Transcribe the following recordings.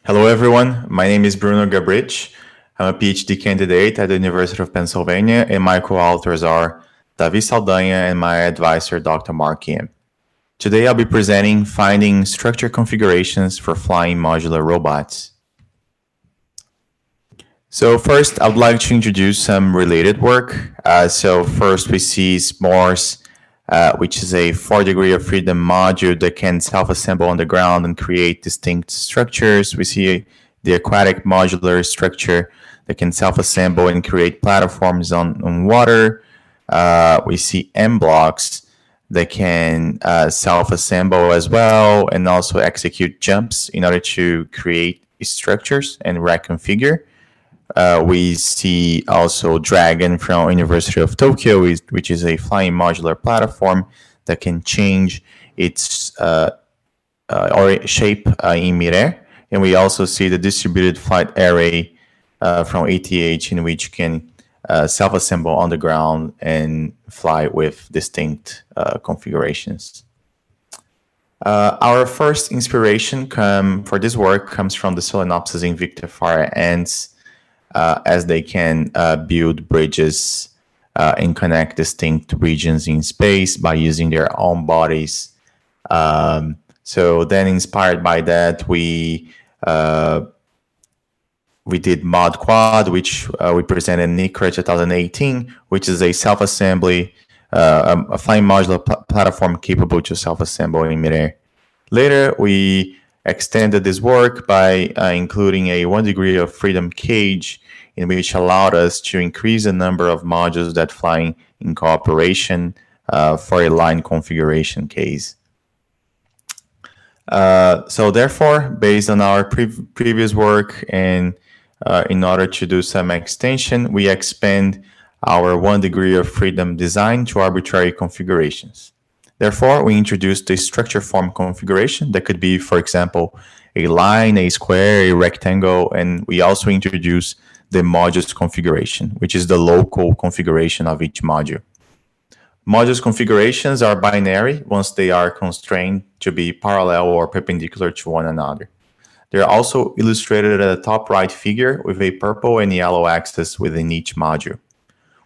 Hello, everyone. My name is Bruno Gabrich. I'm a PhD candidate at the University of Pennsylvania, and my co-authors are Davi Saldaña and my advisor, Dr. Mark Kim. Today, I'll be presenting finding structure configurations for flying modular robots. So first, I would like to introduce some related work. So first, we see s'mores, which is a 4 degree of freedom module that can self-assemble on the ground and create distinct structures. We see the aquatic modular structure that can self-assemble and create platforms on water. We see M blocks that can self-assemble as well and also execute jumps in order to create structures and reconfigure. We see also Dragon from University of Tokyo, which is a flying modular platform that can change its shape in midair. And we also see the distributed flight array from ATH, in which can self-assemble on the ground and fly with distinct configurations. Our first inspiration for this work comes from the Solenopsis invicta fire ants, as they can build bridges and connect distinct regions in space by using their own bodies. So then, inspired by that, we did Mod Quad, which we presented in NICRA 2018, which is a self-assembly, a flying modular platform capable to self-assemble in midair. Later, we extended this work by including a 1 degree of freedom cage, in which allowed us to increase the number of modules that fly in cooperation for a line configuration case. So therefore, based on our previous work and in order to do some extension, we expand our 1 degree of freedom design to arbitrary configurations. Therefore, we introduced a structure form configuration that could be, for example, a line, a square, a rectangle, and we also introduce the modules configuration, which is the local configuration of each module. Modules configurations are binary once they are constrained to be parallel or perpendicular to one another. They're also illustrated at the top right figure with a purple and yellow axis within each module.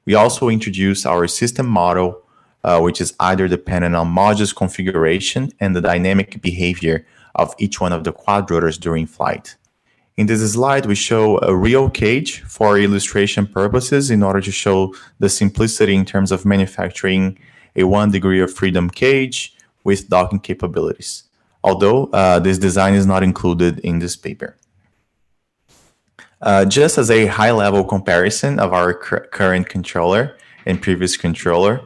We also introduce our system model, which is either dependent on modules configuration and the dynamic behavior of each one of the quadrotors during flight. In this slide, we show a real cage for illustration purposes in order to show the simplicity in terms of manufacturing a 1 degree of freedom cage with docking capabilities, although this design is not included in this paper. Just as a high-level comparison of our current controller and previous controller,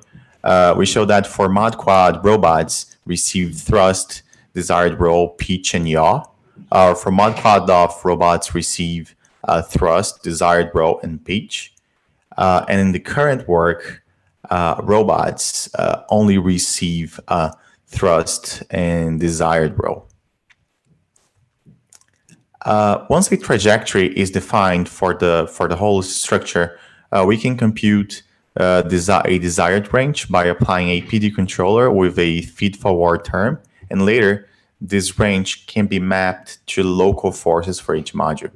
we show that for Mod Quad, robots receive thrust, desired roll, pitch, and yaw. For Mod Quad off, robots receive thrust, desired roll, and pitch. And in the current work, robots only receive thrust and desired roll. Once a trajectory is defined for the whole structure, we can compute a desired range by applying a PD controller with a feed-forward term, and later this range can be mapped to local forces for each module.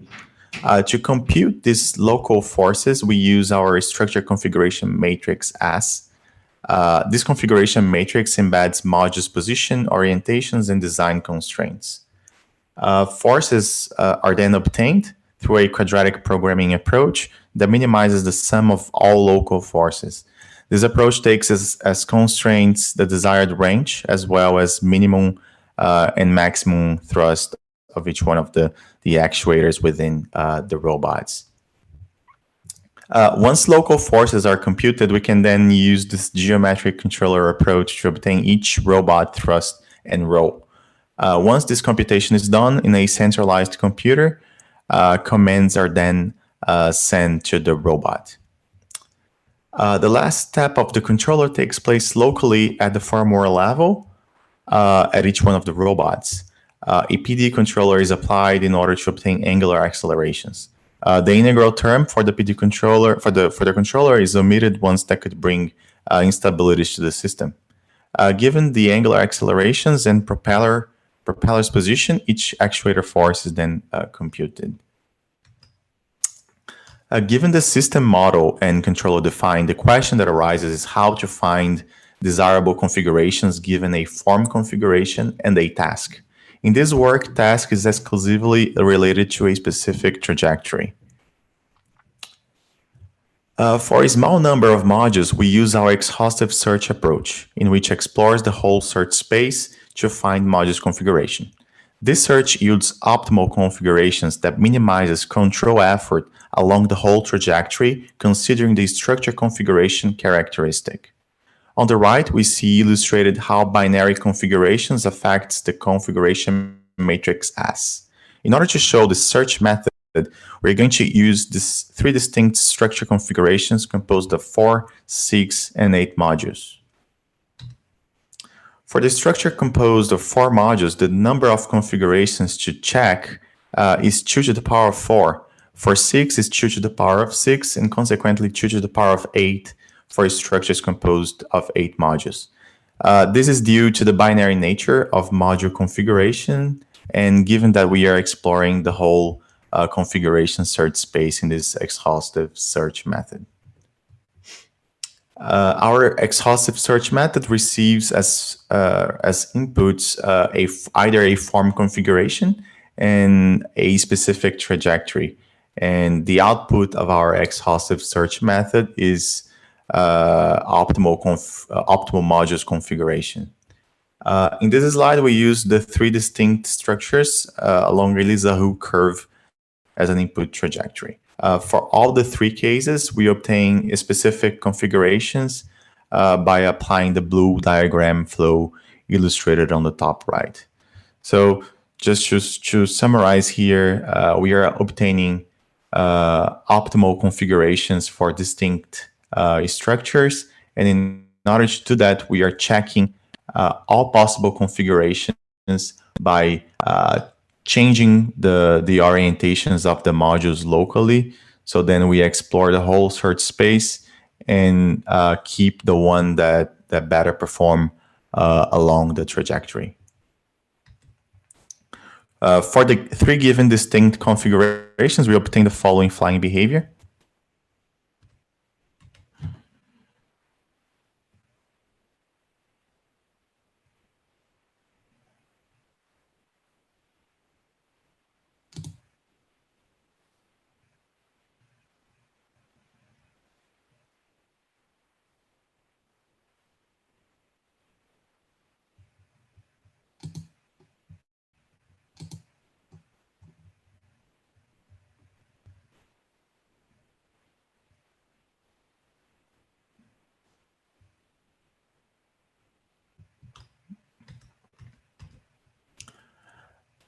To compute these local forces, we use our structure configuration matrix S. This configuration matrix embeds modules' position, orientations, and design constraints. Forces are then obtained through a quadratic programming approach that minimizes the sum of all local forces. This approach takes as constraints the desired range, as well as minimum and maximum thrust of each one of the actuators within the robots. Once local forces are computed, we can then use this geometric controller approach to obtain each robot thrust and roll. Once this computation is done in a centralized computer, commands are then sent to the robot. The last step of the controller takes place locally at the firmware level at each one of the robots. A PD controller is applied in order to obtain angular accelerations. The integral term for the PD controller for the controller is omitted once that could bring instabilities to the system. Given the angular accelerations and propeller propeller's position, each actuator force is then computed. Given the system model and controller defined, the question that arises is how to find desirable configurations given a form configuration and a task. In this work, task is exclusively related to a specific trajectory. For a small number of modules, we use our exhaustive search approach, in which explores the whole search space to find modules configuration. This search yields optimal configurations that minimizes control effort along the whole trajectory, considering the structure configuration characteristic. On the right, we see illustrated how binary configurations affects the configuration matrix S. In order to show the search method, we're going to use these 3 distinct structure configurations composed of 4, 6, and 8 modules. For the structure composed of 4 modules, the number of configurations to check is 2 to the power of 4. For 6 is 2 to the power of 6, and consequently 2 to the power of 8 for structures composed of 8 modules. This is due to the binary nature of module configuration, and given that we are exploring the whole configuration search space in this exhaustive search method. Our exhaustive search method receives as inputs either a form configuration and a specific trajectory. And the output of our exhaustive search method is optimal modules configuration. In this slide, we use the 3 distinct structures along a Lisa-Hu curve as an input trajectory. For all the 3 cases, we obtain specific configurations by applying the blue diagram flow illustrated on the top right. So just to summarize here, we are obtaining optimal configurations for distinct structures. And in order to do that, we are checking all possible configurations by changing the orientations of the modules locally. So then we explore the whole search space and keep the one that better perform along the trajectory. For the 3 given distinct configurations, we obtain the following flying behavior.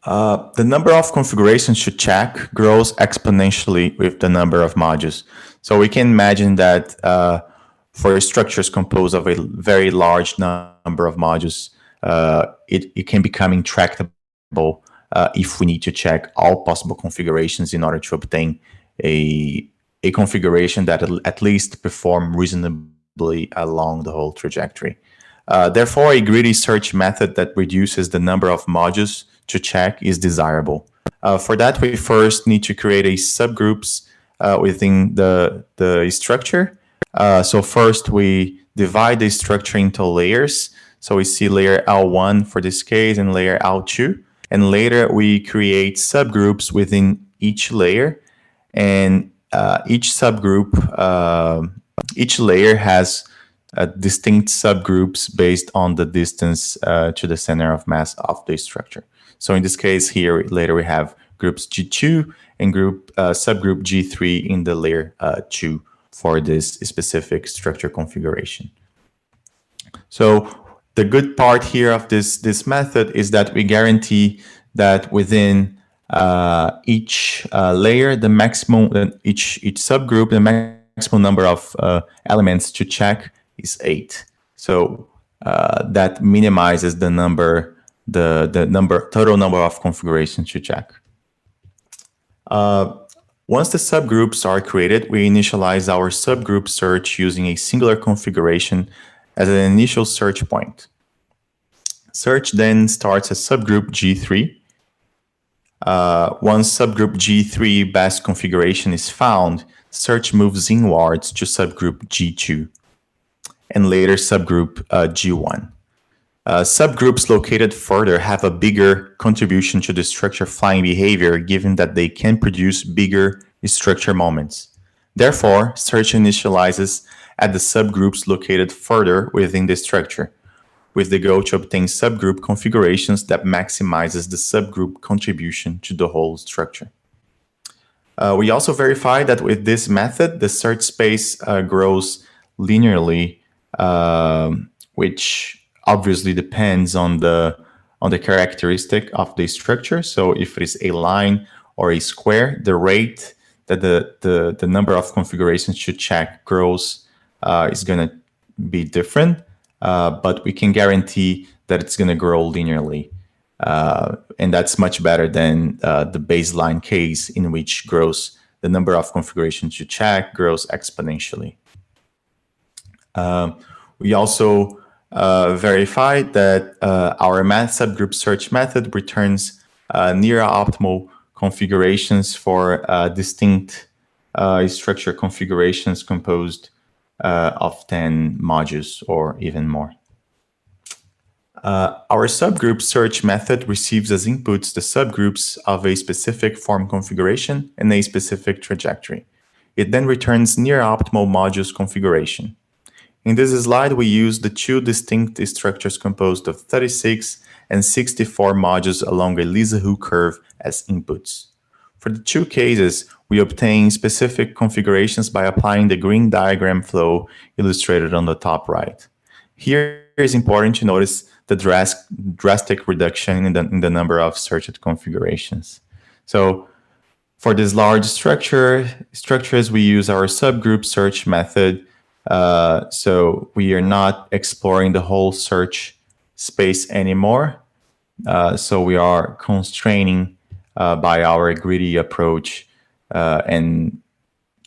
The number of configurations to check grows exponentially with the number of modules. So we can imagine that for structures composed of a very large number of modules, it can become intractable if we need to check all possible configurations in order to obtain a configuration that at least perform reasonably along the whole trajectory. Therefore, a greedy search method that reduces the number of modules to check is desirable. For that, we first need to create a subgroups within the structure. So first, we divide the structure into layers. So we see layer L1 for this case and layer L2. And later, we create subgroups within each layer. And each subgroup, each layer has distinct subgroups based on the distance to the center of mass of the structure. So in this case here, later we have groups G2 and subgroup G3 in the layer 2 for this specific structure configuration. So the good part here of this method is that we guarantee that within each layer, the maximum, each subgroup, the maximum number of elements to check is 8. So that minimizes the total number of configurations to check. Once the subgroups are created, we initialize our subgroup search using a singular configuration as an initial search point. Search then starts a subgroup G3. Once subgroup G3 best configuration is found, search moves inwards to subgroup G2 and later subgroup G1. Subgroups located further have a bigger contribution to the structure flying behavior, given that they can produce bigger structure moments. Therefore, search initializes at the subgroups located further within the structure, with the goal to obtain subgroup configurations that maximizes the subgroup contribution to the whole structure. We also verify that with this method, the search space grows linearly, which obviously depends on the characteristic of the structure. So if it is a line or a square, the rate that the number of configurations to check grows is going to be different, but we can guarantee that it's going to grow linearly. And that's much better than the baseline case in which grows the number of configurations you check grows exponentially. We also verified that our subgroup search method returns near optimal configurations for distinct structure configurations composed of 10 modules or even more. Our subgroup search method receives as inputs the subgroups of a specific form configuration and a specific trajectory. It then returns near optimal modules configuration. In this slide, we use the two distinct structures composed of 36 and 64 modules along a Lisa-Who curve as inputs. For the two cases, we obtain specific configurations by applying the green diagram flow illustrated on the top right. Here it is important to notice the drastic reduction in the number of searched configurations. So for this large structures, we use our subgroup search method. So we are not exploring the whole search space anymore. So we are constraining by our greedy approach and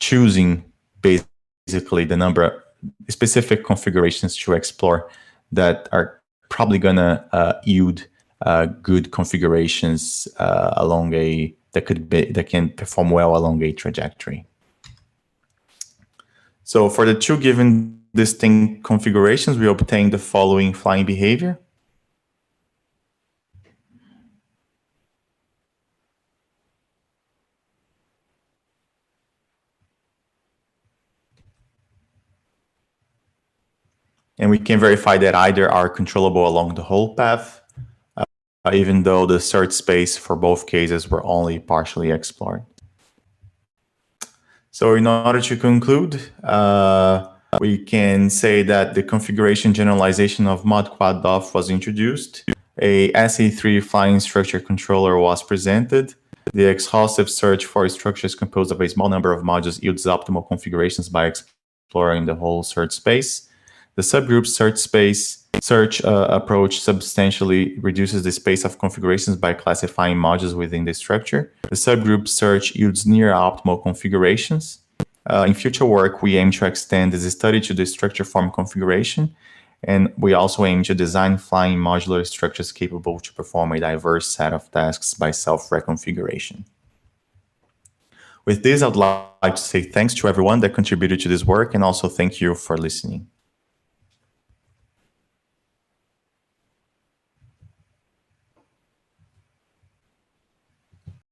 choosing basically the number of specific configurations to explore that are probably gonna yield good configurations along that can perform well along a trajectory. So for the two given distinct configurations, we obtain the following flying behavior. And we can verify that either are controllable along the whole path, even though the search space for both cases were only partially explored. So in order to conclude, we can say that the configuration generalization of ModQuad-DOF was introduced. A SE3 flying structure controller was presented. The exhaustive search for structures composed of a small number of modules yields optimal configurations by exploring the whole search space. The subgroup search approach substantially reduces the space of configurations by classifying modules within the structure. The subgroup search yields near optimal configurations. In future work, we aim to extend this study to the structure form configuration, and we also aim to design flying modular structures capable to perform a diverse set of tasks by self-reconfiguration. With this, I'd like to say thanks to everyone that contributed to this work, and also thank you for listening.